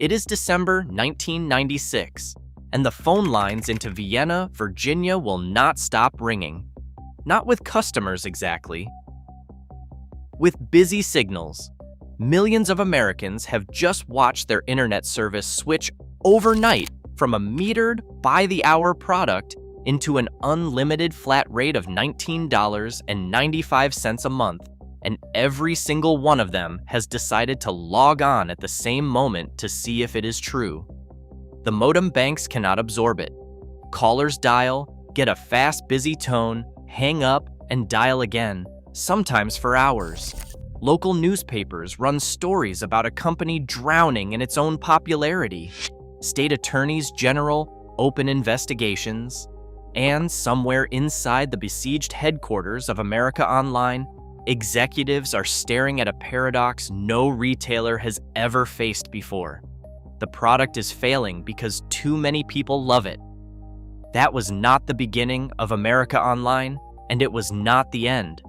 It is December 1996, and the phone lines into Vienna, Virginia will not stop ringing. Not with customers exactly. With busy signals. Millions of Americans have just watched their internet service switch overnight from a metered, by-the-hour product into an unlimited flat rate of $19.95 a month, and every single one of them has decided to log on at the same moment to see if it is true. The modem banks cannot absorb it. Callers dial, get a fast, busy tone, hang up, and dial again, sometimes for hours. Local newspapers run stories about a company drowning in its own popularity. State attorneys general open investigations. And somewhere inside the besieged headquarters of America Online, executives are staring at a paradox no retailer has ever faced before. The product is failing because too many people love it. That was not the beginning of America Online, and it was not the end.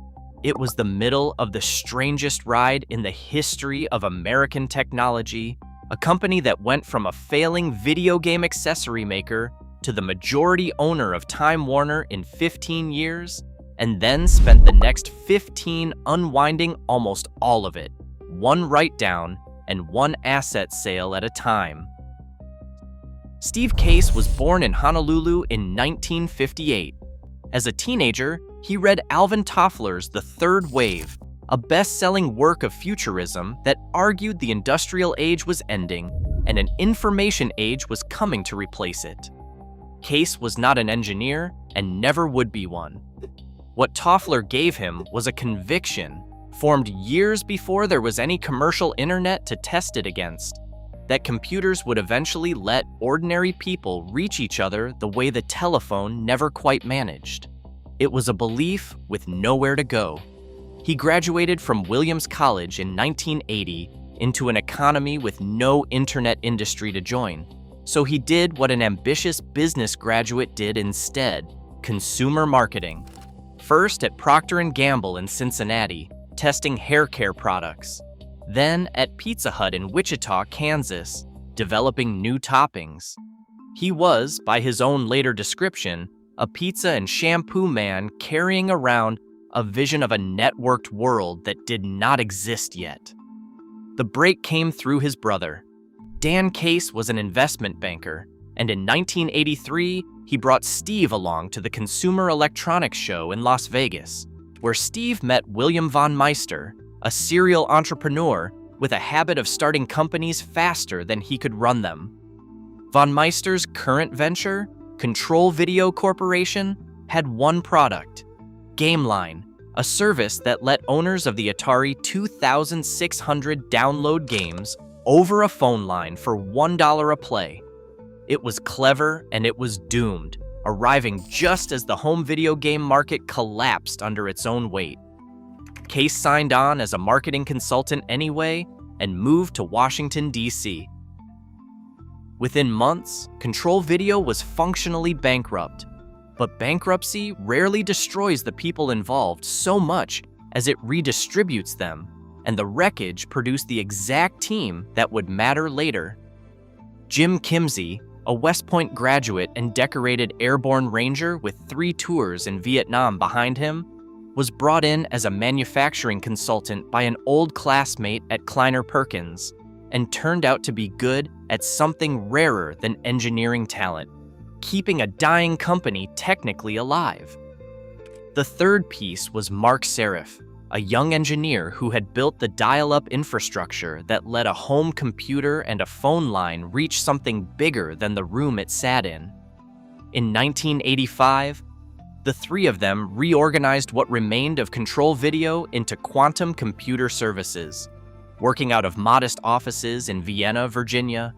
It was the middle of the strangest ride in the history of American technology, a company that went from a failing video game accessory maker to the majority owner of Time Warner in 15 years, and then spent the next 15 unwinding almost all of it, one write-down and one asset sale at a time. Steve Case was born in Honolulu in 1958. As a teenager, he read Alvin Toffler's The Third Wave, a best-selling work of futurism that argued the industrial age was ending and an information age was coming to replace it. Case was not an engineer and never would be one. What Toffler gave him was a conviction, formed years before there was any commercial internet to test it against, that computers would eventually let ordinary people reach each other the way the telephone never quite managed. It was a belief with nowhere to go. He graduated from Williams College in 1980 into an economy with no internet industry to join. So he did what an ambitious business graduate did instead, consumer marketing. First at Procter & Gamble in Cincinnati, testing hair care products. Then at Pizza Hut in Wichita, Kansas, developing new toppings. He was, by his own later description, a pizza and shampoo man carrying around a vision of a networked world that did not exist yet. The break came through his brother. Dan Case was an investment banker, and in 1983, he brought Steve along to the Consumer Electronics Show in Las Vegas, where Steve met William von Meister, a serial entrepreneur with a habit of starting companies faster than he could run them. Von Meister's current venture, Control Video Corporation, had one product, GameLine, a service that let owners of the Atari 2600 download games over a phone line for $1 a play. It was clever and it was doomed, arriving just as the home video game market collapsed under its own weight. Case signed on as a marketing consultant anyway and moved to Washington, D.C. Within months, Control Video was functionally bankrupt. But bankruptcy rarely destroys the people involved so much as it redistributes them, and the wreckage produced the exact team that would matter later. Jim Kimsey, a West Point graduate and decorated airborne ranger with 3 tours in Vietnam behind him, was brought in as a manufacturing consultant by an old classmate at Kleiner Perkins, and turned out to be good at something rarer than engineering talent, keeping a dying company technically alive. The third piece was Mark Serif, a young engineer who had built the dial-up infrastructure that let a home computer and a phone line reach something bigger than the room it sat in. In 1985, the 3 of them reorganized what remained of Control Video into Quantum Computer Services, working out of modest offices in Vienna, Virginia.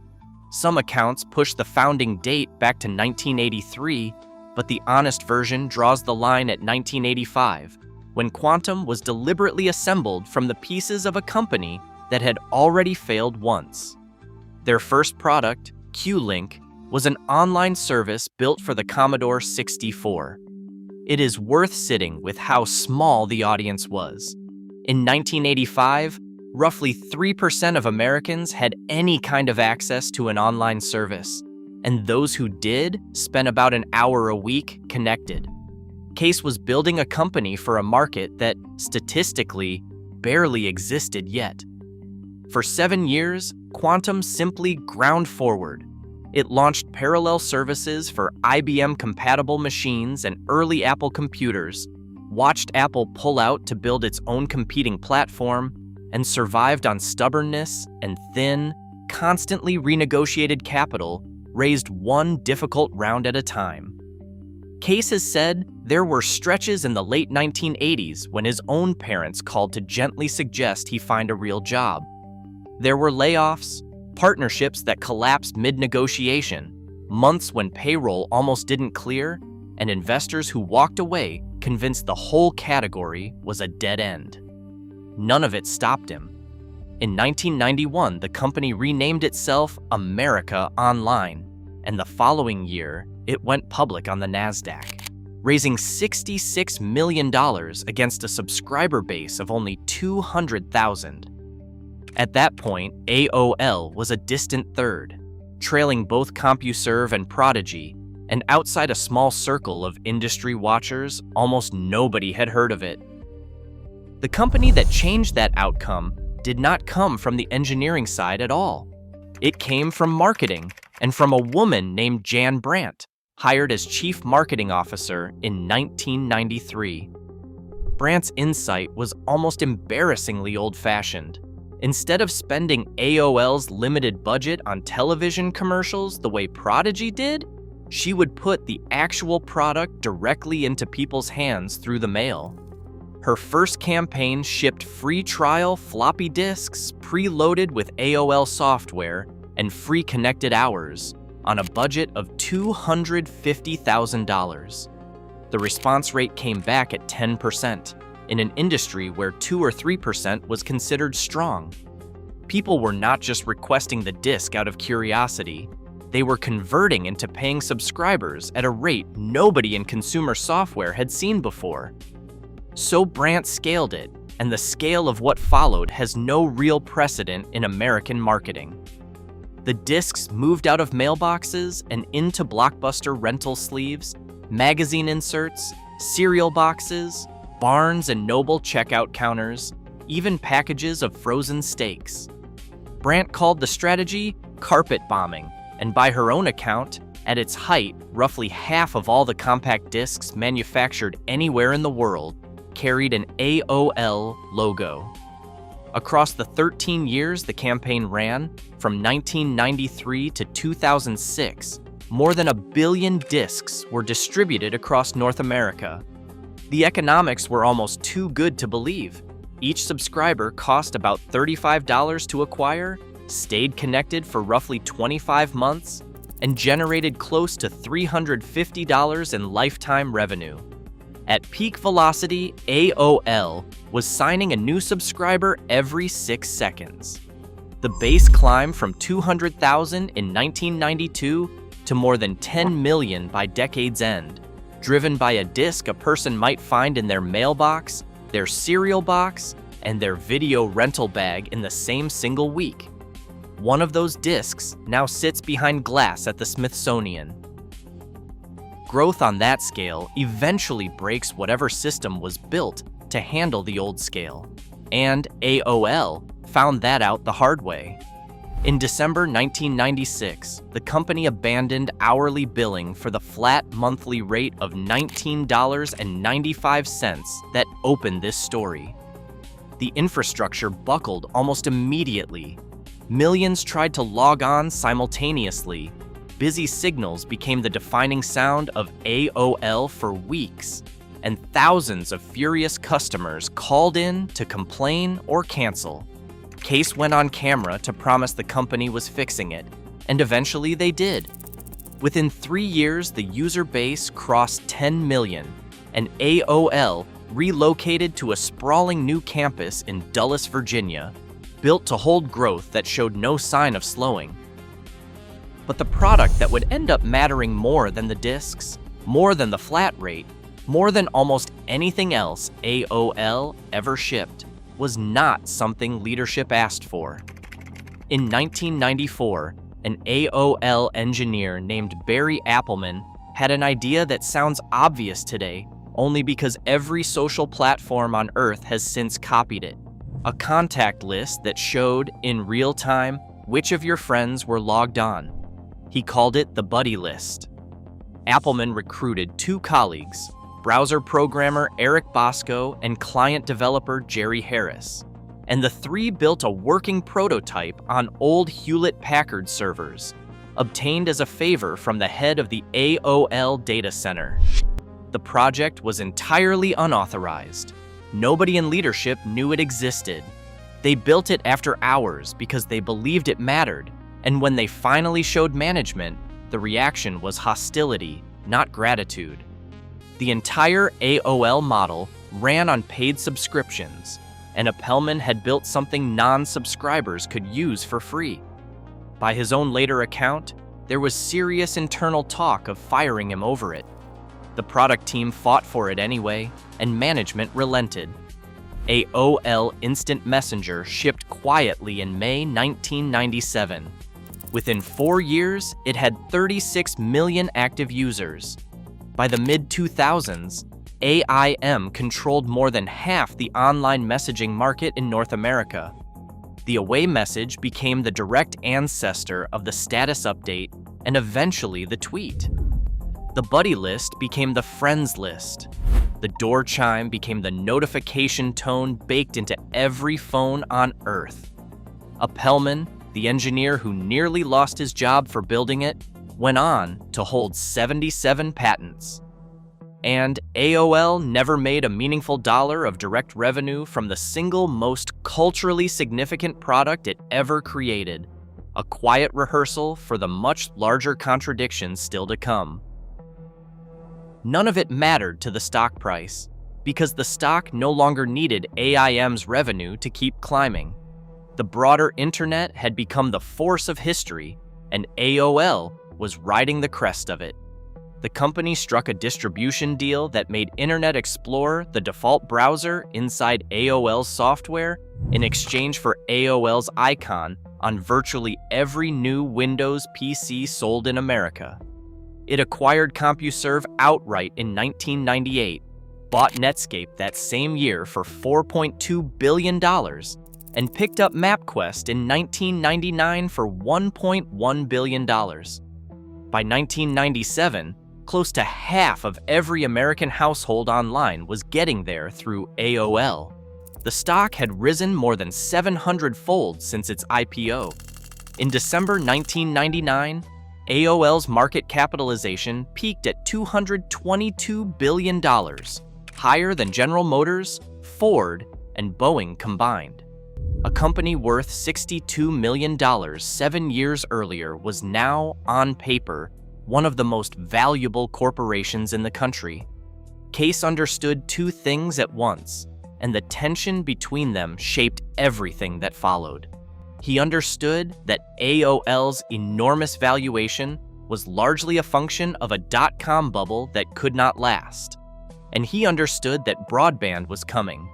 Some accounts push the founding date back to 1983, but the honest version draws the line at 1985, when Quantum was deliberately assembled from the pieces of a company that had already failed once. Their first product, Q-Link, was an online service built for the Commodore 64. It is worth sitting with how small the audience was. In 1985, roughly 3% of Americans had any kind of access to an online service, and those who did spent about an hour a week connected. Case was building a company for a market that, statistically, barely existed yet. For 7 years, Quantum simply ground forward. It launched parallel services for IBM-compatible machines and early Apple computers, watched Apple pull out to build its own competing platform, and survived on stubbornness and thin, constantly renegotiated capital raised one difficult round at a time. Case has said there were stretches in the late 1980s when his own parents called to gently suggest he find a real job. There were layoffs, partnerships that collapsed mid-negotiation, months when payroll almost didn't clear, and investors who walked away convinced the whole category was a dead end. None of it stopped him. In 1991, the company renamed itself America Online, and the following year, it went public on the NASDAQ, raising $66 million against a subscriber base of only 200,000. At that point, AOL was a distant third, trailing both CompuServe and Prodigy, and outside a small circle of industry watchers, almost nobody had heard of it. The company that changed that outcome did not come from the engineering side at all. It came from marketing, and from a woman named Jan Brandt, hired as Chief Marketing Officer in 1993. Brandt's insight was almost embarrassingly old-fashioned. Instead of spending AOL's limited budget on television commercials the way Prodigy did, she would put the actual product directly into people's hands through the mail. Her first campaign shipped free trial floppy disks preloaded with AOL software and free connected hours on a budget of $250,000. The response rate came back at 10%, in an industry where 2 or 3% was considered strong. People were not just requesting the disk out of curiosity, they were converting into paying subscribers at a rate nobody in consumer software had seen before. So Brandt scaled it, and the scale of what followed has no real precedent in American marketing. The discs moved out of mailboxes and into Blockbuster rental sleeves, magazine inserts, cereal boxes, Barnes and Noble checkout counters, even packages of frozen steaks. Brandt called the strategy carpet bombing, and by her own account, at its height, roughly half of all the compact discs manufactured anywhere in the world carried an AOL logo. Across the 13 years the campaign ran, from 1993 to 2006, more than 1 billion discs were distributed across North America. The economics were almost too good to believe. Each subscriber cost about $35 to acquire, stayed connected for roughly 25 months, and generated close to $350 in lifetime revenue. At peak velocity, AOL was signing a new subscriber every 6 seconds. The base climbed from 200,000 in 1992 to more than 10 million by decade's end, driven by a disc a person might find in their mailbox, their cereal box, and their video rental bag in the same single week. One of those discs now sits behind glass at the Smithsonian. Growth on that scale eventually breaks whatever system was built to handle the old scale, and AOL found that out the hard way. In December 1996, the company abandoned hourly billing for the flat monthly rate of $19.95 that opened this story. The infrastructure buckled almost immediately. Millions tried to log on simultaneously. Busy signals became the defining sound of AOL for weeks, and thousands of furious customers called in to complain or cancel. Case went on camera to promise the company was fixing it, and eventually they did. Within 3 years, the user base crossed 10 million, and AOL relocated to a sprawling new campus in Dulles, Virginia, built to hold growth that showed no sign of slowing. But the product that would end up mattering more than the discs, more than the flat rate, more than almost anything else AOL ever shipped, was not something leadership asked for. In 1994, an AOL engineer named Barry Appelman had an idea that sounds obvious today only because every social platform on Earth has since copied it. A contact list that showed, in real time, which of your friends were logged on. He called it the buddy list. Appelman recruited two colleagues, browser programmer Eric Bosco and client developer Jerry Harris, and the three built a working prototype on old Hewlett-Packard servers, obtained as a favor from the head of the AOL data center. The project was entirely unauthorized. Nobody in leadership knew it existed. They built it after hours because they believed it mattered, and when they finally showed management, the reaction was hostility, not gratitude. The entire AOL model ran on paid subscriptions, and Appelman had built something non-subscribers could use for free. By his own later account, there was serious internal talk of firing him over it. The product team fought for it anyway, and management relented. AOL Instant Messenger shipped quietly in May 1997. Within 4 years, it had 36 million active users. By the mid-2000s, AIM controlled more than half the online messaging market in North America. The away message became the direct ancestor of the status update and eventually the tweet. The buddy list became the friends list. The door chime became the notification tone baked into every phone on Earth. Appelman, the engineer who nearly lost his job for building it, went on to hold 77 patents. And AOL never made a meaningful dollar of direct revenue from the single most culturally significant product it ever created, a quiet rehearsal for the much larger contradictions still to come. None of it mattered to the stock price, because the stock no longer needed AIM's revenue to keep climbing. The broader internet had become the force of history, and AOL was riding the crest of it. The company struck a distribution deal that made Internet Explorer the default browser inside AOL's software in exchange for AOL's icon on virtually every new Windows PC sold in America. It acquired CompuServe outright in 1998, bought Netscape that same year for $4.2 billion, and picked up MapQuest in 1999 for $1.1 billion. By 1997, close to half of every American household online was getting there through AOL. The stock had risen more than 700-fold since its IPO. In December 1999, AOL's market capitalization peaked at $222 billion, higher than General Motors, Ford, and Boeing combined. A company worth $62 million 7 years earlier was now, on paper, one of the most valuable corporations in the country. Case understood two things at once, and the tension between them shaped everything that followed. He understood that AOL's enormous valuation was largely a function of a dot-com bubble that could not last. And he understood that broadband was coming,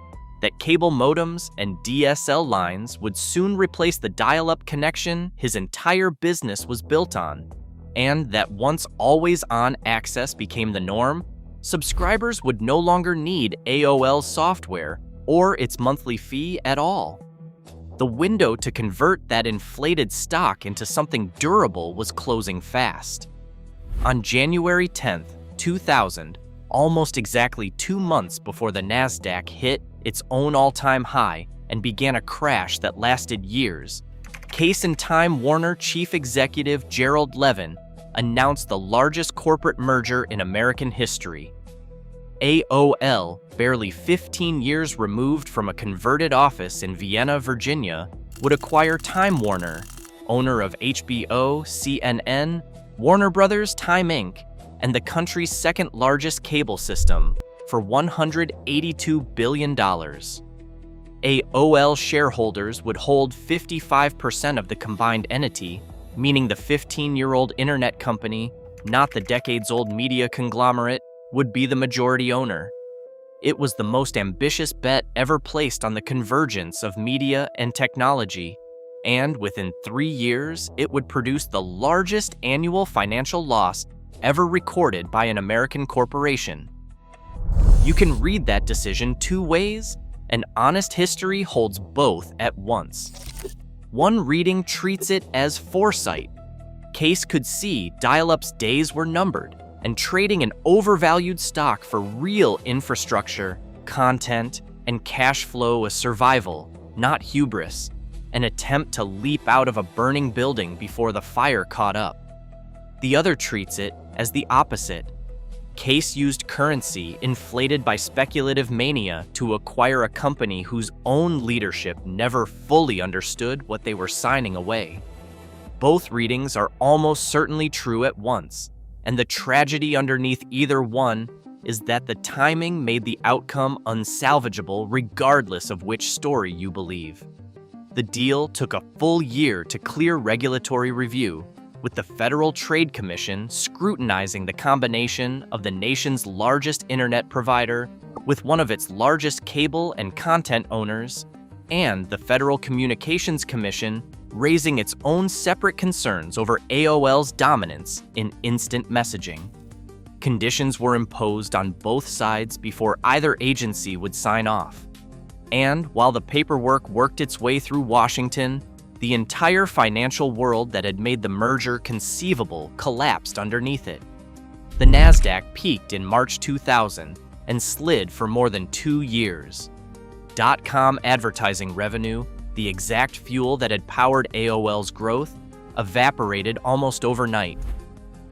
that cable modems and DSL lines would soon replace the dial-up connection his entire business was built on, and that once always-on access became the norm, subscribers would no longer need AOL's software or its monthly fee at all. The window to convert that inflated stock into something durable was closing fast. On January 10, 2000, almost exactly 2 months before the NASDAQ hit its own all-time high and began a crash that lasted years, Case and Time Warner chief executive Gerald Levin announced the largest corporate merger in American history. AOL, barely 15 years removed from a converted office in Vienna, Virginia, would acquire Time Warner, owner of HBO, CNN, Warner Brothers Time Inc., and the country's second largest cable system, for $182 billion. AOL shareholders would hold 55% of the combined entity, meaning the 15-year-old internet company, not the decades-old media conglomerate, would be the majority owner. It was the most ambitious bet ever placed on the convergence of media and technology, and within 3 years, it would produce the largest annual financial loss ever recorded by an American corporation. You can read that decision two ways, and honest history holds both at once. One reading treats it as foresight. Case could see dial-up's days were numbered, and trading an overvalued stock for real infrastructure, content, and cash flow a survival, not hubris, an attempt to leap out of a burning building before the fire caught up. The other treats it as the opposite. Case used currency inflated by speculative mania to acquire a company whose own leadership never fully understood what they were signing away. Both readings are almost certainly true at once, and the tragedy underneath either one is that the timing made the outcome unsalvageable regardless of which story you believe. The deal took a full year to clear regulatory review, with the Federal Trade Commission scrutinizing the combination of the nation's largest internet provider with one of its largest cable and content owners, and the Federal Communications Commission raising its own separate concerns over AOL's dominance in instant messaging. Conditions were imposed on both sides before either agency would sign off. And while the paperwork worked its way through Washington, the entire financial world that had made the merger conceivable collapsed underneath it. The NASDAQ peaked in March 2000 and slid for more than 2 years. .com advertising revenue, the exact fuel that had powered AOL's growth, evaporated almost overnight.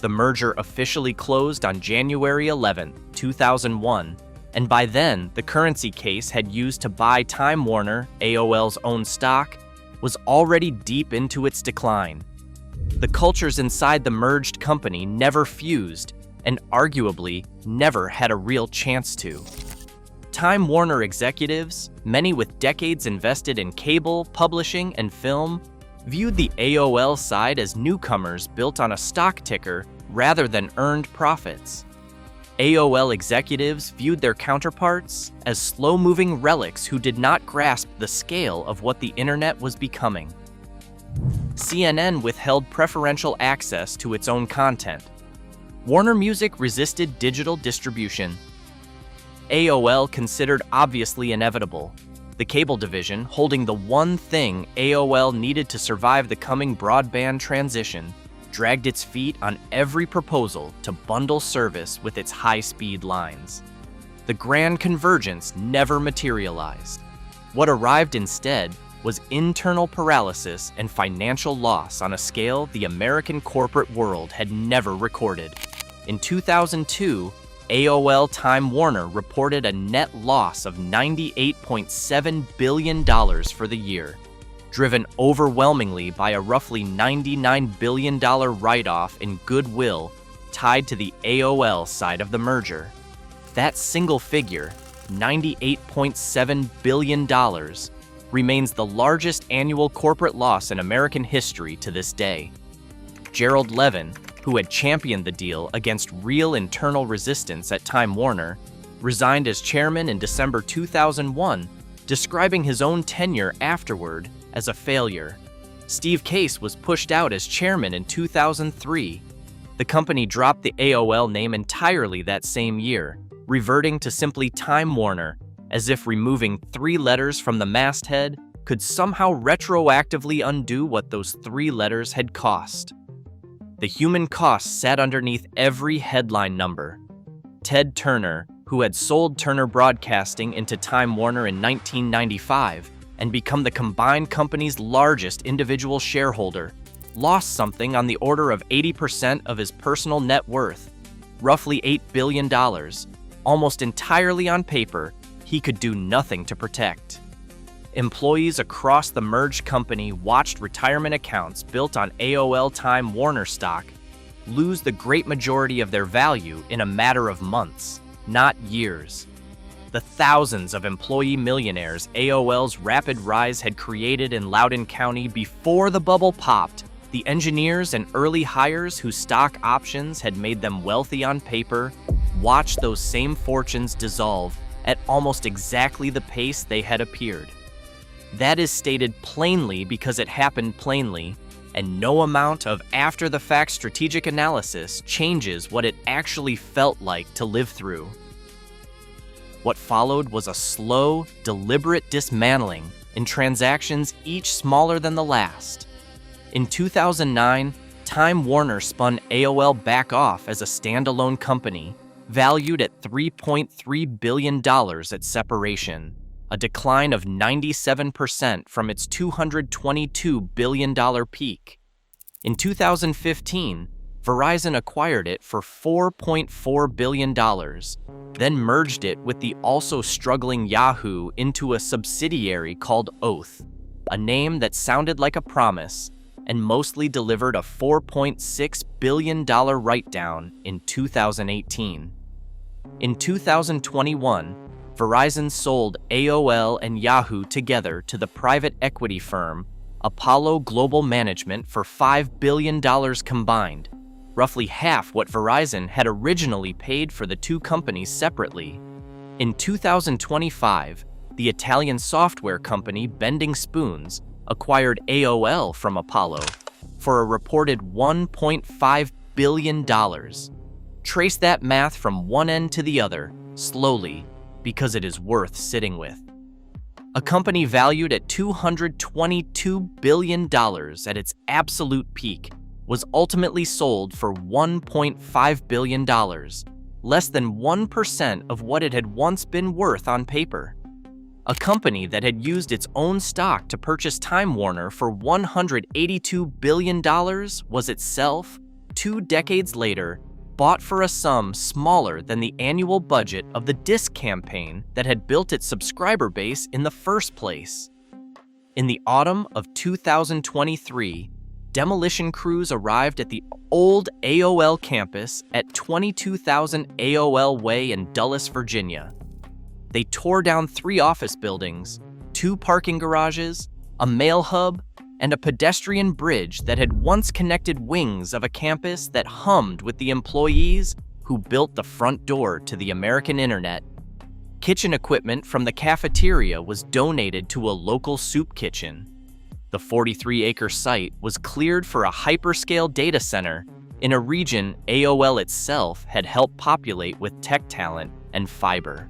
The merger officially closed on January 11, 2001, and by then, the currency Case had used to buy Time Warner, AOL's own stock, was already deep into its decline. The cultures inside the merged company never fused, and arguably never had a real chance to. Time Warner executives, many with decades invested in cable, publishing, and film, viewed the AOL side as newcomers built on a stock ticker rather than earned profits. AOL executives viewed their counterparts as slow-moving relics who did not grasp the scale of what the internet was becoming. CNN withheld preferential access to its own content. Warner Music resisted digital distribution. AOL considered obviously inevitable, the cable division holding the one thing AOL needed to survive the coming broadband transition, dragged its feet on every proposal to bundle service with its high-speed lines. The grand convergence never materialized. What arrived instead was internal paralysis and financial loss on a scale the American corporate world had never recorded. In 2002, AOL Time Warner reported a net loss of $98.7 billion for the year, driven overwhelmingly by a roughly $99 billion write-off in goodwill tied to the AOL side of the merger. That single figure, $98.7 billion, remains the largest annual corporate loss in American history to this day. Gerald Levin, who had championed the deal against real internal resistance at Time Warner, resigned as chairman in December 2001, describing his own tenure afterward as a failure. Steve Case was pushed out as chairman in 2003. The company dropped the AOL name entirely that same year, reverting to simply Time Warner, as if removing 3 letters from the masthead could somehow retroactively undo what those 3 letters had cost. The human cost sat underneath every headline number. Ted Turner, who had sold Turner Broadcasting into Time Warner in 1995 and become the combined company's largest individual shareholder, lost something on the order of 80% of his personal net worth, roughly $8 billion, almost entirely on paper he could do nothing to protect. Employees across the merged company watched retirement accounts built on AOL Time Warner stock lose the great majority of their value in a matter of months, not years. The thousands of employee millionaires AOL's rapid rise had created in Loudoun County before the bubble popped, the engineers and early hires whose stock options had made them wealthy on paper, watched those same fortunes dissolve at almost exactly the pace they had appeared. That is stated plainly because it happened plainly, and no amount of after-the-fact strategic analysis changes what it actually felt like to live through. What followed was a slow, deliberate dismantling in transactions each smaller than the last. In 2009, Time Warner spun AOL back off as a standalone company, valued at $3.3 billion at separation, a decline of 97% from its $222 billion peak. In 2015, Verizon acquired it for $4.4 billion, then merged it with the also struggling Yahoo into a subsidiary called Oath, a name that sounded like a promise and mostly delivered a $4.6 billion write-down in 2018. In 2021, Verizon sold AOL and Yahoo together to the private equity firm Apollo Global Management for $5 billion combined, roughly half what Verizon had originally paid for the two companies separately. In 2025, the Italian software company Bending Spoons acquired AOL from Apollo for a reported $1.5 billion. Trace that math from one end to the other, slowly, because it is worth sitting with. A company valued at $222 billion at its absolute peak was ultimately sold for $1.5 billion, less than 1% of what it had once been worth on paper. A company that had used its own stock to purchase Time Warner for $182 billion was itself, 2 decades later, bought for a sum smaller than the annual budget of the disc campaign that had built its subscriber base in the first place. In the autumn of 2023, demolition crews arrived at the old AOL campus at 22,000 AOL Way in Dulles, Virginia. They tore down 3 office buildings, 2 parking garages, a mail hub, and a pedestrian bridge that had once connected wings of a campus that hummed with the employees who built the front door to the American Internet. Kitchen equipment from the cafeteria was donated to a local soup kitchen. The 43-acre site was cleared for a hyperscale data center in a region AOL itself had helped populate with tech talent and fiber.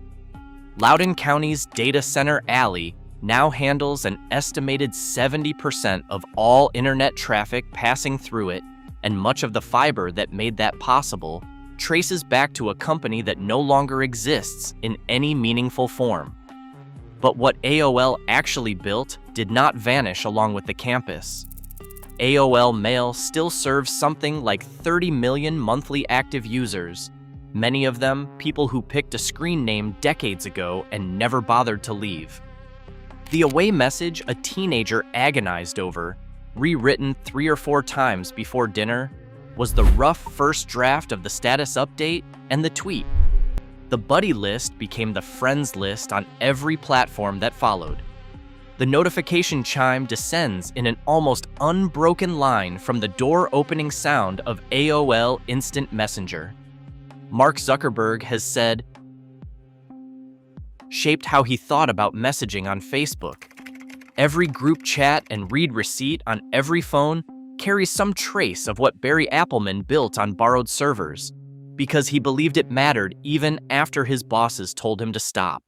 Loudoun County's Data Center Alley now handles an estimated 70% of all internet traffic passing through it, and much of the fiber that made that possible traces back to a company that no longer exists in any meaningful form. But what AOL actually built did not vanish along with the campus. AOL Mail still serves something like 30 million monthly active users, many of them people who picked a screen name decades ago and never bothered to leave. The away message a teenager agonized over, rewritten 3 or 4 times before dinner, was the rough first draft of the status update and the tweet. The buddy list became the friends list on every platform that followed. The notification chime descends in an almost unbroken line from the door-opening sound of AOL Instant Messenger. Mark Zuckerberg has said, shaped how he thought about messaging on Facebook. Every group chat and read receipt on every phone carries some trace of what Barry Appelman built on borrowed servers, because he believed it mattered even after his bosses told him to stop.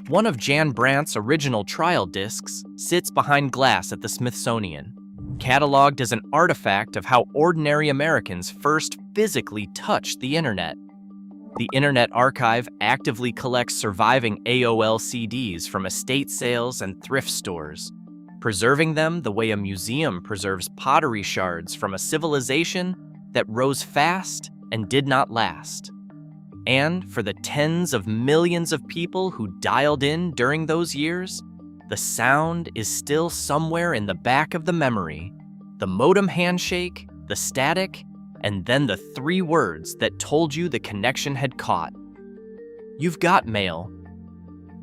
One of Jan Brandt's original trial discs sits behind glass at the Smithsonian, cataloged as an artifact of how ordinary Americans first physically touched the internet. The Internet Archive actively collects surviving AOL CDs from estate sales and thrift stores, preserving them the way a museum preserves pottery shards from a civilization that rose fast and did not last. And for the tens of millions of people who dialed in during those years, the sound is still somewhere in the back of the memory. The modem handshake, the static, and then the 3 words that told you the connection had caught. You've got mail.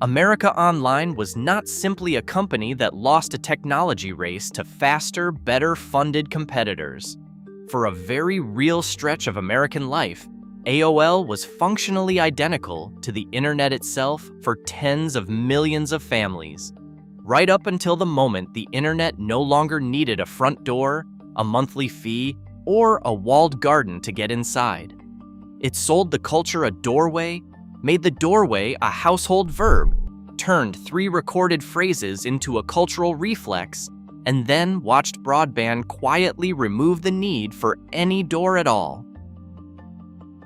America Online was not simply a company that lost a technology race to faster, better-funded competitors. For a very real stretch of American life, AOL was functionally identical to the internet itself for tens of millions of families, right up until the moment the internet no longer needed a front door, a monthly fee, or a walled garden to get inside. It sold the culture a doorway, made the doorway a household verb, turned 3 recorded phrases into a cultural reflex, and then watched broadband quietly remove the need for any door at all.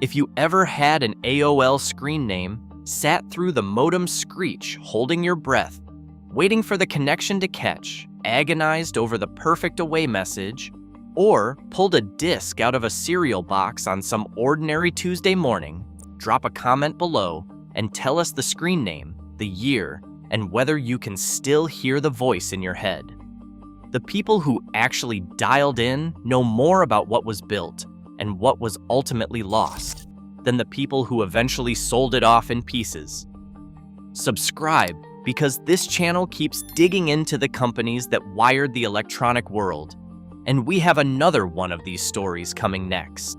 If you ever had an AOL screen name, sat through the modem screech holding your breath, waiting for the connection to catch, agonized over the perfect away message, or pulled a disc out of a cereal box on some ordinary Tuesday morning, drop a comment below and tell us the screen name, the year, and whether you can still hear the voice in your head. The people who actually dialed in know more about what was built and what was ultimately lost than the people who eventually sold it off in pieces. Subscribe, because this channel keeps digging into the companies that wired the electronic world, and we have another one of these stories coming next.